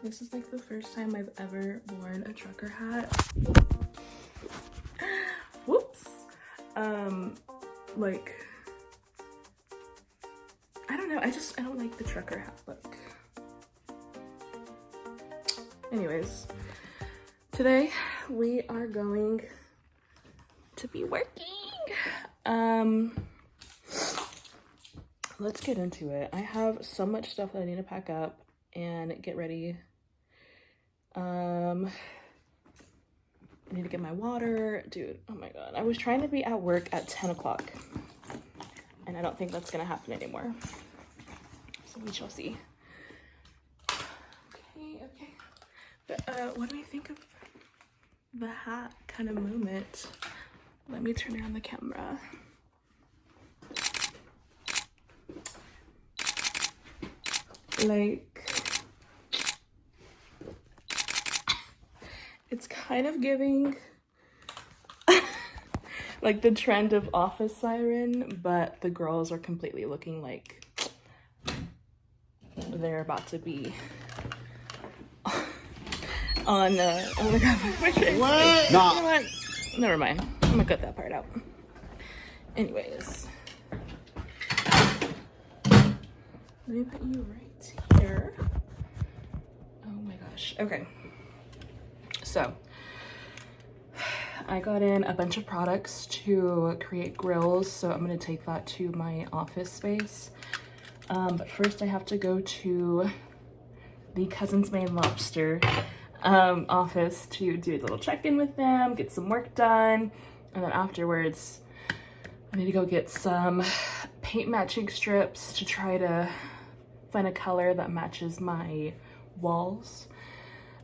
This is like the first time I've ever worn a trucker hat. Whoops. Like, I don't know, I don't like the trucker hat look. Anyways, today we are going to be working. Let's get into it. I have so much stuff that I need to pack up and get ready. I need to get my water. Dude, oh my god. I was trying to be at work at 10 o'clock and I don't think that's gonna happen anymore. So we shall see. Okay. But what do you think of the hat kind of moment? Let me turn around the camera. Like, it's kind of giving like the trend of Office Siren, but the girls are completely looking like they're about to be on oh my god, what? Nah. You know what? Never mind. I'm gonna cut that part out. Anyways, let me put you right here. Oh my gosh. Okay. So I got in a bunch of products to create grills, so I'm gonna take that to my office space. But first I have to go to the Cousin's Maine Lobster office to do a little check-in with them, get some work done, and then afterwards I need to go get some paint matching strips to try to find a color that matches my walls.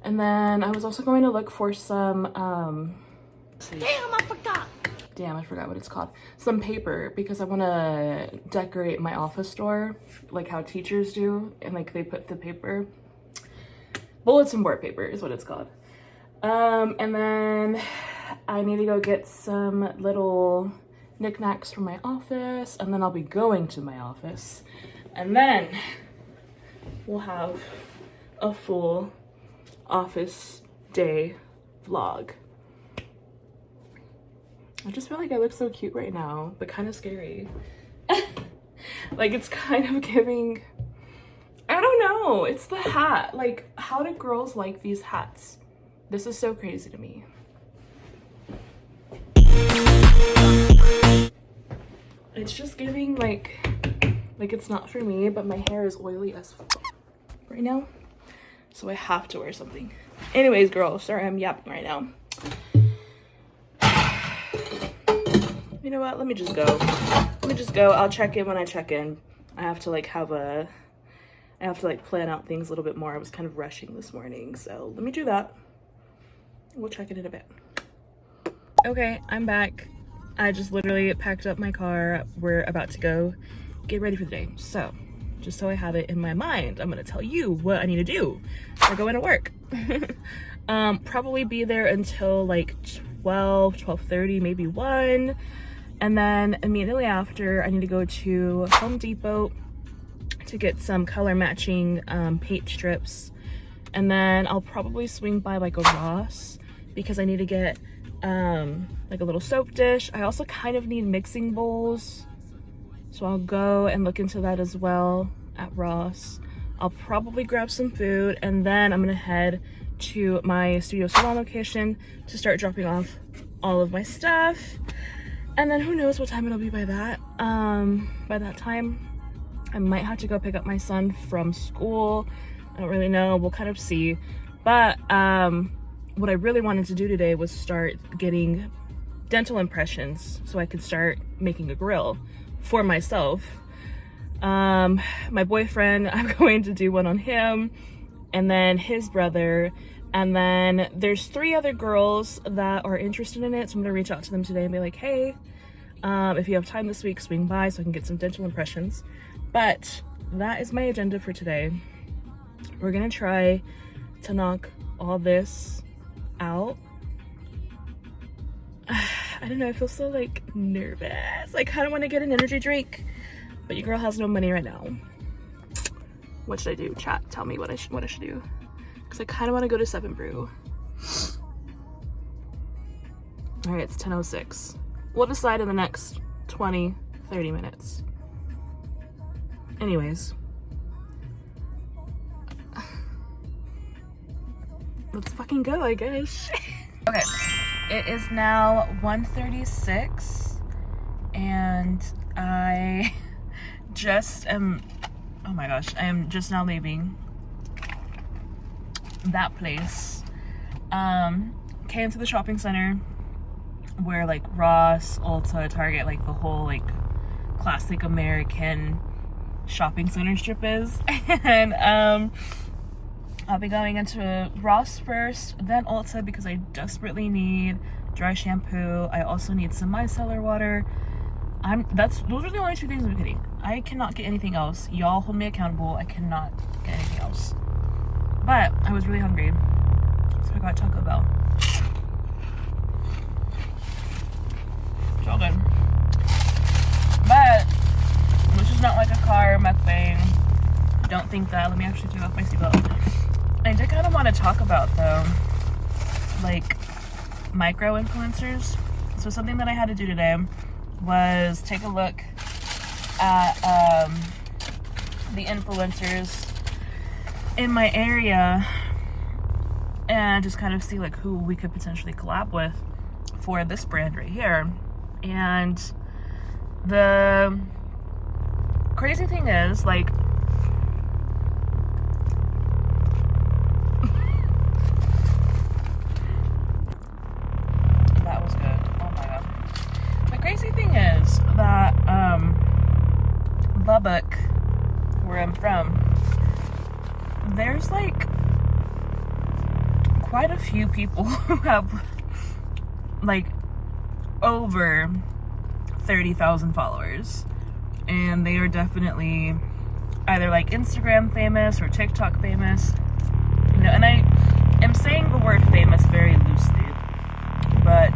And then I was also going to look for some Damn, I forgot what it's called. Some paper, because I want to decorate my office door like how teachers do, and like they put the paper, bulletin board paper is what it's called. And then I need to go get some little knickknacks from my office, and then I'll be going to my office, and then we'll have a full office day vlog. I just feel like I look so cute right now, but kind of scary. Like, it's kind of giving, I don't know, it's the hat. Like, how do girls like these hats? This is so crazy to me. It's just giving like it's not for me, but my hair is oily as fuck right now, so I have to wear something. Anyways, girls, sorry I'm yapping right now. You know what? Let me just go. I'll check in when I check in. I have to plan out things a little bit more. I was kind of rushing this morning, so let me do that. We'll check in a bit. Okay, I'm back. I just literally packed up my car. We're about to go get ready for the day. So, just so I have it in my mind, I'm gonna tell you what I need to do for going to work. Probably be there until like 12:30, maybe 1. And then immediately after, I need to go to Home Depot to get some color matching paint strips. And then I'll probably swing by like a Ross because I need to get like a little soap dish. I also kind of need mixing bowls, so I'll go and look into that as well at Ross. I'll probably grab some food, and then I'm gonna head to my Studio Salon location to start dropping off all of my stuff. And then who knows what time it'll be by that. By that time, I might have to go pick up my son from school. I don't really know, we'll kind of see. But what I really wanted to do today was start getting dental impressions so I could start making a grill for myself. My boyfriend, I'm going to do one on him, and then his brother, and then there's 3 other girls that are interested in it, so I'm gonna reach out to them today and be like, hey, if you have time this week, swing by so I can get some dental impressions. But that is my agenda for today. We're gonna try to knock all this out. I don't know, I feel so like nervous. I kind of want to get an energy drink, but your girl has no money right now. What should I do? Chat, tell me what I should do. because I kind of want to go to 7 Brew. All right, it's 10:06. We'll decide in the next 20, 30 minutes. Anyways. Let's fucking go, I guess. Okay, it is now 1:36 and I just am, oh my gosh, I am just now leaving that place. Came to the shopping center where like Ross, Ulta, Target, like the whole like classic American shopping center strip is. And I'll be going into Ross first, then Ulta because I desperately need dry shampoo. I also need some micellar water. Those are the only 2 things I'm getting. I cannot get anything else. Y'all hold me accountable. I cannot get anything else. But I was really hungry, so I got Taco Bell. It's all good. But this is not like a car mukbang. Don't think that. Let me actually take off my seatbelt. I did kind of want to talk about though, like micro influencers. So something that I had to do today was take a look at the influencers in my area and just kind of see like who we could potentially collab with for this brand right here. And the crazy thing is, like, that was good. Oh my god. The crazy thing is that Lubbock, where I'm from, there's like quite a few people who have like over 30,000 followers, and they are definitely either like Instagram famous or TikTok famous, you know. And I am saying the word famous very loosely, but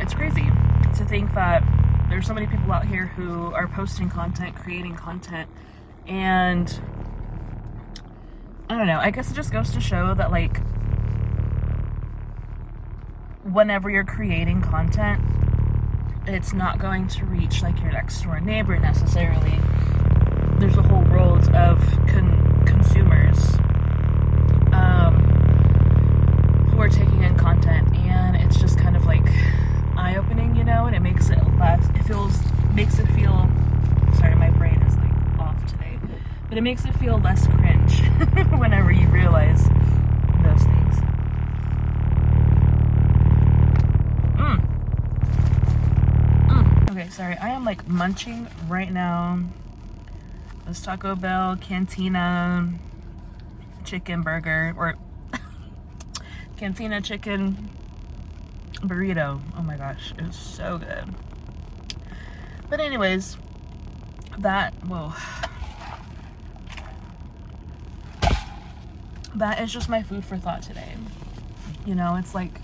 it's crazy to think that there's so many people out here who are posting content, creating content, and I don't know, I guess it just goes to show that like whenever you're creating content, it's not going to reach like your next door neighbor necessarily. There's a whole world of consumers who are taking in content, and it's just kind of like eye-opening, you know, and it makes it makes it feel, sorry, my brain is like off today, but it makes it feel less cringe whenever you realize those things. Okay, sorry, I am like munching right now. This Taco Bell Cantina chicken burger, or Cantina chicken burrito. Oh my gosh, it was so good. But anyways, that is just my food for thought today. You know, it's like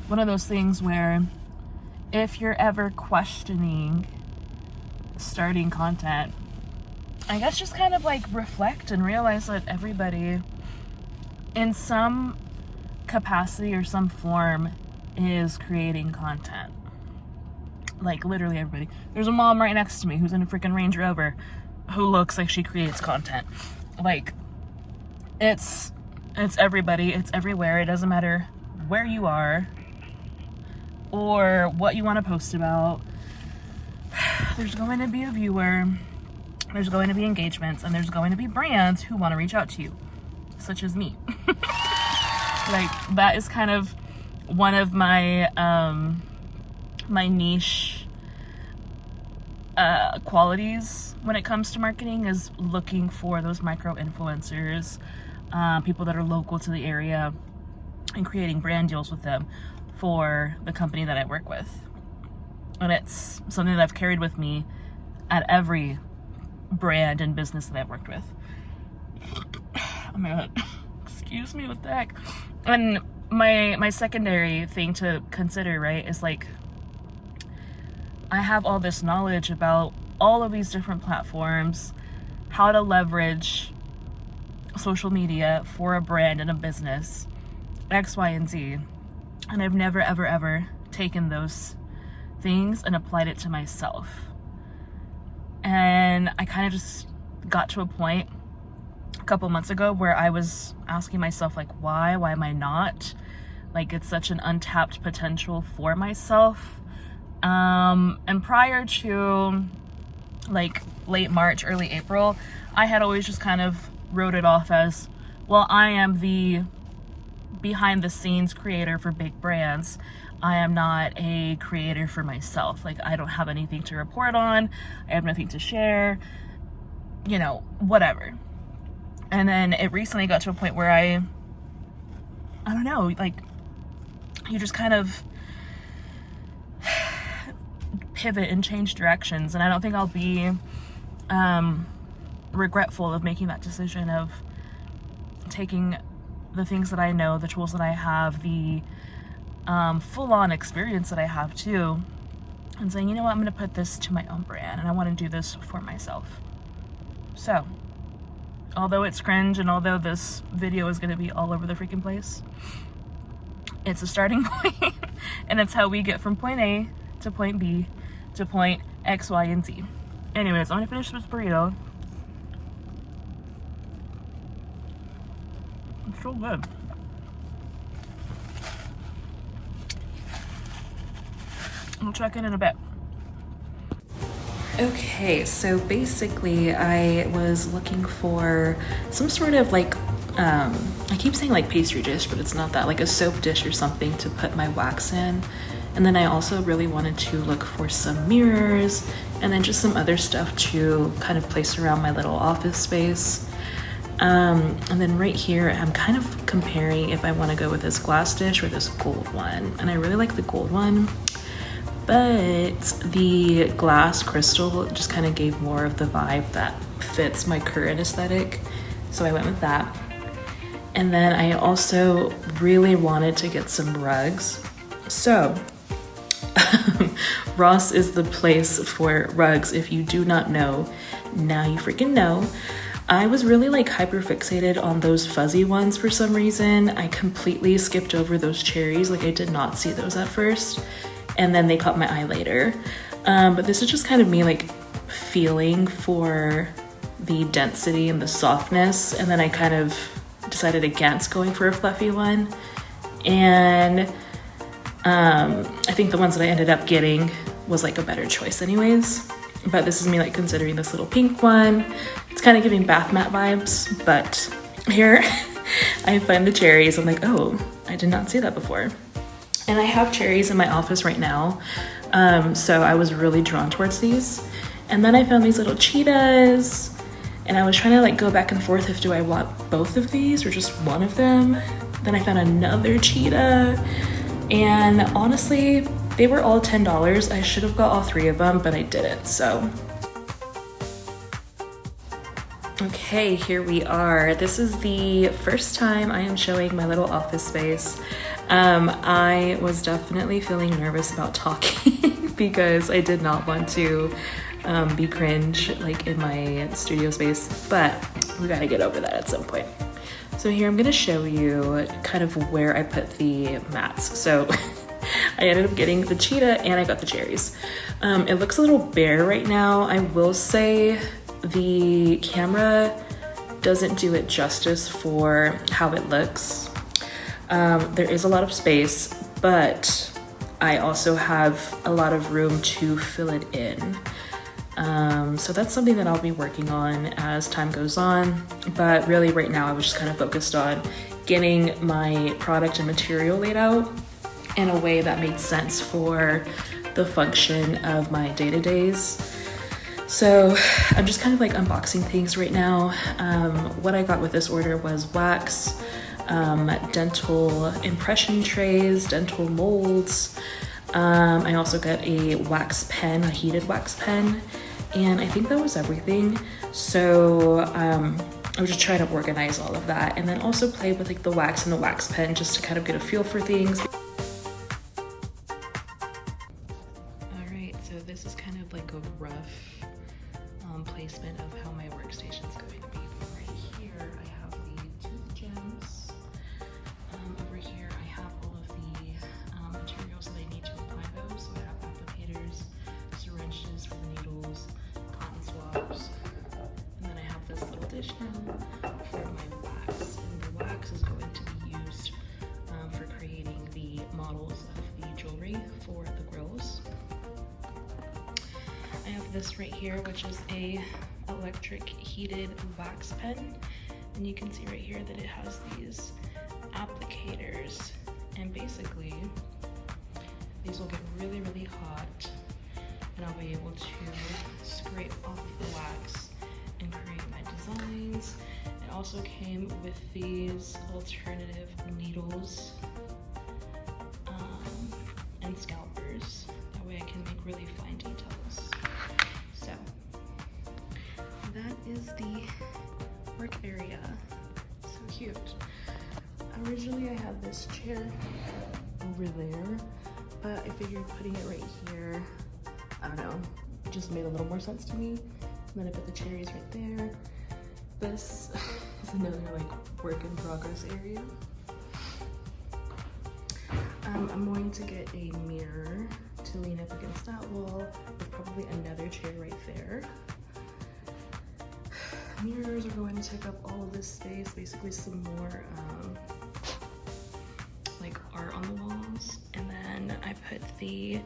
one of those things where if you're ever questioning starting content, I guess just kind of like reflect and realize that everybody in some capacity or some form is creating content. Like literally everybody. There's a mom right next to me who's in a freaking Range Rover who looks like she creates content. Like it's everybody, it's everywhere. It doesn't matter where you are or what you want to post about. There's going to be a viewer, there's going to be engagements, and there's going to be brands who want to reach out to you, such as me. Like that is kind of one of my my niche qualities when it comes to marketing, is looking for those micro influencers, people that are local to the area, and creating brand deals with them for the company that I work with. And it's something that I've carried with me at every brand and business that I've worked with. Oh my god, excuse me, what the heck. And my secondary thing to consider, right, is like I have all this knowledge about all of these different platforms, how to leverage social media for a brand and a business, X, Y, and Z. And I've never, ever, ever taken those things and applied it to myself. And I kind of just got to a point a couple months ago where I was asking myself, like, why am I not? Like, it's such an untapped potential for myself. And prior to like late March, early April, I had always just kind of wrote it off as, well, I am the behind the scenes creator for big brands. I am not a creator for myself. Like, I don't have anything to report on. I have nothing to share, you know, whatever. And then it recently got to a point where I don't know, like, you just kind of pivot and change directions. And I don't think I'll be regretful of making that decision, of taking the things that I know, the tools that I have, the full-on experience that I have too, and saying, you know what, I'm going to put this to my own brand and I want to do this for myself. So, although it's cringe and although this video is going to be all over the freaking place, it's a starting point and it's how we get from point A to point B to point X, Y, and Z. Anyways, I'm going to finish this burrito. It's so good. I'll check in a bit. Okay, so basically I was looking for some sort of like, I keep saying like pastry dish, but it's not that, like a soap dish or something to put my wax in. And then I also really wanted to look for some mirrors and then just some other stuff to kind of place around my little office space. And then right here, I'm kind of comparing if I want to go with this glass dish or this gold one. And I really like the gold one, but the glass crystal just kind of gave more of the vibe that fits my current aesthetic. So I went with that. And then I also really wanted to get some rugs. So Ross is the place for rugs. If you do not know, now you freaking know. I was really like hyper fixated on those fuzzy ones for some reason. I completely skipped over those cherries. Like, I did not see those at first, and then they caught my eye later. But this is just kind of me like feeling for the density and the softness, and then I kind of decided against going for a fluffy one. And I think the ones that I ended up getting was like a better choice anyways. But this is me like considering this little pink one. It's kind of giving bath mat vibes, but here I find the cherries. I'm like, oh, I did not see that before. And I have cherries in my office right now. So I was really drawn towards these. And then I found these little cheetahs, and I was trying to like go back and forth if do I want both of these or just one of them. Then I found another cheetah, and honestly, they were all $10. I should have got all three of them, but I didn't, so. Okay, here we are. This is the first time I am showing my little office space. I was definitely feeling nervous about talking because I did not want to be cringe like in my studio space, but we gotta get over that at some point. So here I'm gonna show you kind of where I put the mats. So I ended up getting the cheetah and I got the cherries. It looks a little bare right now. I will say the camera doesn't do it justice for how it looks. There is a lot of space, but I also have a lot of room to fill it in. So that's something that I'll be working on as time goes on. But really right now I was just kind of focused on getting my product and material laid out in a way that made sense for the function of my day-to-days. So I'm just kind of like unboxing things right now. What I got with this order was wax, dental impression trays, dental molds. I also got a wax pen, a heated wax pen, and I think that was everything. So I was just trying to organize all of that and then also play with like the wax and the wax pen just to kind of get a feel for things. So this is kind of like a rough placement of how my workstation is going to be. But right here I have dish now for my wax. And the wax is going to be used for creating the models of the jewelry for the grills. I have this right here, which is a electric heated wax pen. And you can see right here that it has these applicators. And basically, these will get really, really hot. And I'll be able to scrape off the wax and create my designs. It also came with these alternative needles and scalpers. That way I can make really fine details. So that is the work area. So cute. Originally I had this chair over there, but I figured putting it right here, I don't know, just made a little more sense to me. And then I put the cherries right there. This is another like work in progress area. I'm going to get a mirror to lean up against that wall with probably another chair right there. Mirrors are going to take up all of this space, basically some more like art on the walls. And then I put the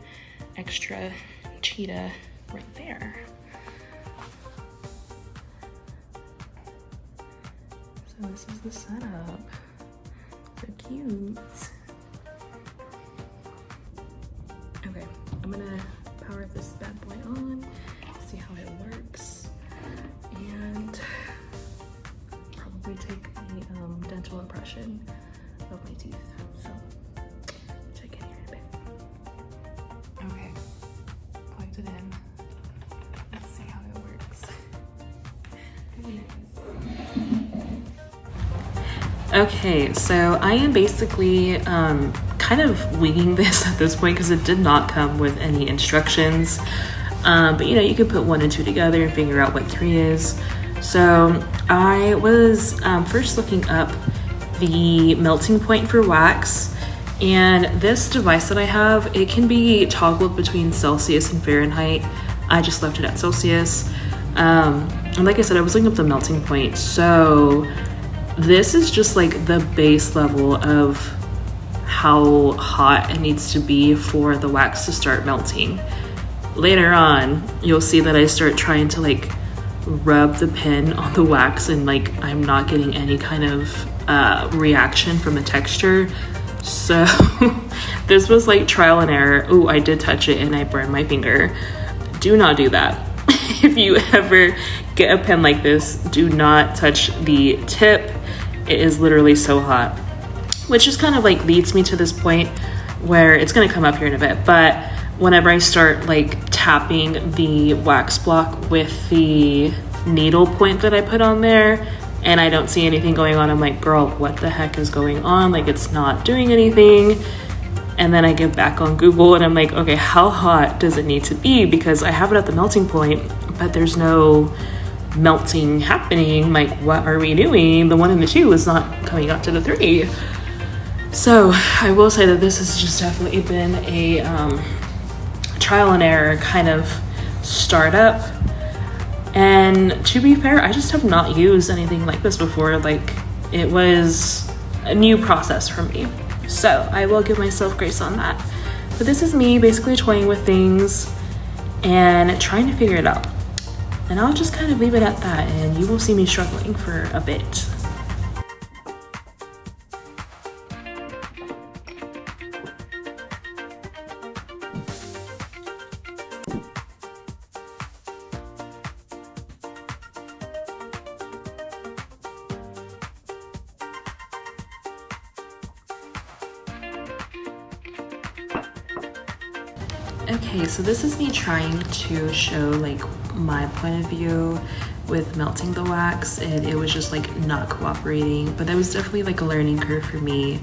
extra cheetah right there. So this is the setup. So cute. Okay, I'm gonna power this bad boy on, see how it works, and probably take a dental impression of my teeth. So check in here in a bit. Okay, plugged it in. Let's see how it works. Okay, so I am basically kind of winging this at this point because it did not come with any instructions. But you know, you can put 1 and 2 together and figure out what 3 is. So I was first looking up the melting point for wax, and this device that I have, it can be toggled between Celsius and Fahrenheit. I just left it at Celsius. And like I said, I was looking up the melting point. So this is just like the base level of how hot it needs to be for the wax to start melting. Later on, you'll see that I start trying to like rub the pen on the wax, and like I'm not getting any kind of reaction from the texture. So this was like trial and error. Oh, I did touch it and I burned my finger. Do not do that. If you ever get a pen like this, do not touch the tip. It is literally so hot, which just kind of like leads me to this point where it's going to come up here in a bit. But whenever I start like tapping the wax block with the needle point that I put on there and I don't see anything going on, I'm like, girl, what the heck is going on? Like, it's not doing anything. And then I get back on Google and I'm like, okay, how hot does it need to be? Because I have it at the melting point, but there's no melting happening. Like, what are we doing? The 1 and the 2 is not coming up to the 3. So I will say that this has just definitely been a trial and error kind of startup. And to be fair, I just have not used anything like this before. Like, it was a new process for me. So I will give myself grace on that. But this is me basically toying with things and trying to figure it out. And I'll just kind of leave it at that, and you will see me struggling for a bit. Okay, so this is me trying to show like my point of view with melting the wax, and it was just like not cooperating, but that was definitely like a learning curve for me.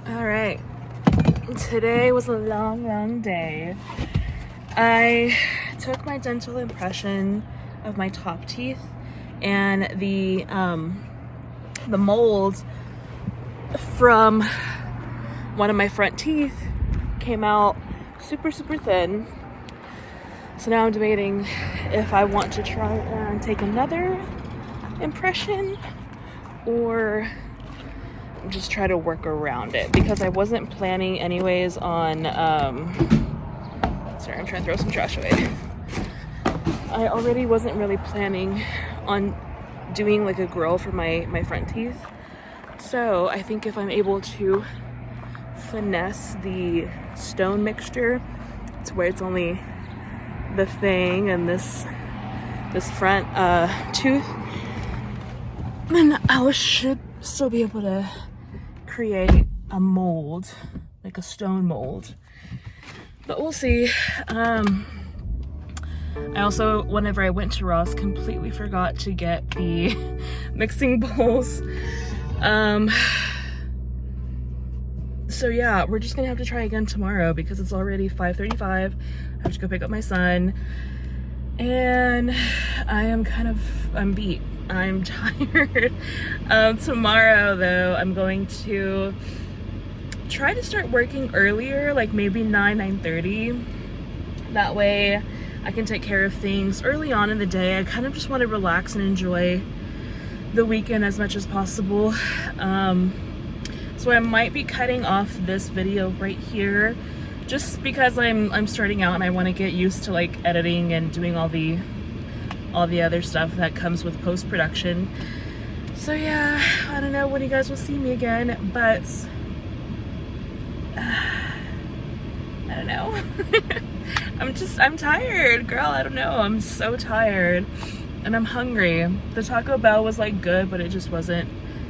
All right, today was a long day. I took my dental impression of my top teeth, and the mold from one of my front teeth came out super thin. So now I'm debating if I want to try and take another impression or just try to work around it, because I wasn't planning anyways on sorry, I'm trying to throw some trash away. I already wasn't really planning on doing like a grill for my front teeth. So I think if I'm able to finesse the stone mixture to where it's only the fang and this front tooth, then I should still be able to create a mold, like a stone mold. But we'll see. I also, whenever I went to Ross, completely forgot to get the mixing bowls. So yeah, we're just gonna have to try again tomorrow because it's already 5:35. I have to go pick up my son, and I'm beat. I'm tired. Tomorrow though, I'm going to try to start working earlier, like maybe 9:30. That way I can take care of things early on in the day. I kind of just want to relax and enjoy the weekend as much as possible. So I might be cutting off this video right here just because I'm starting out and I want to get used to like editing and doing all the other stuff that comes with post-production. So yeah, I don't know when you guys will see me again, but I don't know. I'm tired, girl. I don't know. I'm so tired and I'm hungry. The Taco Bell was like good, but it just wasn't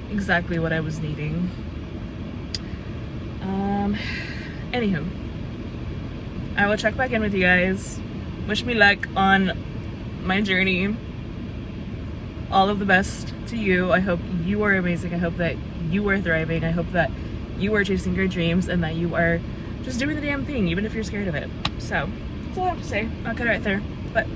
exactly what I was needing. Anywho, I will check back in with you guys. Wish me luck on my journey. All of the best to you. I hope you are amazing. I hope that you are thriving. I hope that you are chasing your dreams and that you are just doing the damn thing, even if you're scared of it. So that's all I have to say. I'll cut it right there. But